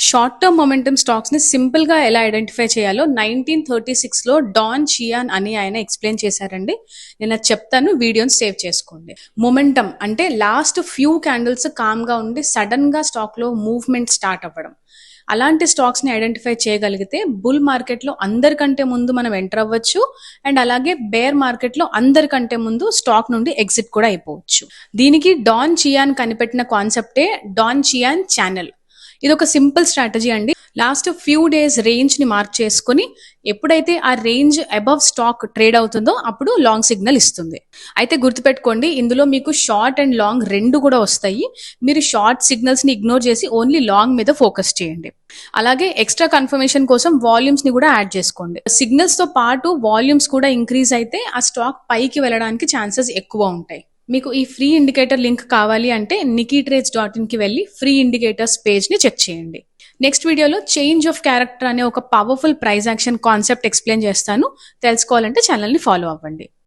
Short term momentum stocks ని simple గా ఎలా ఐడెంటిఫై చేయాలో 1936 లో డాన్ చియాన్ అని ఆయన ఎక్స్ప్లెయిన్ చేశారండి. నేను అది చెప్తాను, వీడియోని సేవ్ చేసుకోండి. మొమెంటమ్ అంటే లాస్ట్ ఫ్యూ క్యాండిల్స్ కామ్ గా ఉండి సడన్ గా స్టాక్ లో మూవ్మెంట్ స్టార్ట్ అవ్వడం. అలాంటి స్టాక్స్ ని ఐడెంటిఫై చేయగలిగితే బుల్ మార్కెట్ లో అందరికంటే ముందు మనం ఎంటర్ అవ్వచ్చు, అండ్ అలాగే బేర్ మార్కెట్ లో అందరికంటే ముందు స్టాక్ నుండి ఎగ్జిట్ కూడా అయిపోవచ్చు. దీనికి డాన్ చియాన్ కనిపెట్టిన కాన్సెప్టే డాన్ చియాన్ ఛానల్. ఇది ఒక సింపుల్ స్ట్రాటజీ అండి. లాస్ట్ ఫ్యూ డేస్ రేంజ్ ని మార్క్ చేసుకుని ఎప్పుడైతే ఆ రేంజ్ అబవ్ స్టాక్ ట్రేడ్ అవుతుందో అప్పుడు లాంగ్ సిగ్నల్ ఇస్తుంది. అయితే గుర్తుపెట్టుకోండి, ఇందులో మీకు షార్ట్ అండ్ లాంగ్ రెండు కూడా వస్తాయి. మీరు షార్ట్ సిగ్నల్స్ ని ఇగ్నోర్ చేసి ఓన్లీ లాంగ్ మీద ఫోకస్ చేయండి. అలాగే ఎక్స్ట్రా కన్ఫర్మేషన్ కోసం వాల్యూమ్స్ ని కూడా యాడ్ చేసుకోండి. సిగ్నల్స్ తో పాటు వాల్యూమ్స్ కూడా ఇంక్రీజ్ అయితే ఆ స్టాక్ పైకి వెళ్ళడానికి ఛాన్సెస్ ఎక్కువ ఉంటాయి. మీకు ఈ ఫ్రీ ఇండికేటర్ లింక్ కావాలి అంటే nikitrades.in కి వెళ్ళి ఫ్రీ ఇండికేటర్స్ పేజ్ ని చెక్ చేయండి. నెక్స్ట్ వీడియోలో చేంజ్ ఆఫ్ క్యారెక్టర్ అనే ఒక powerful price action concept explain చేస్తాను. తెలుసుకోవాలంటే ఛానల్ ని ఫాలో అవ్వండి.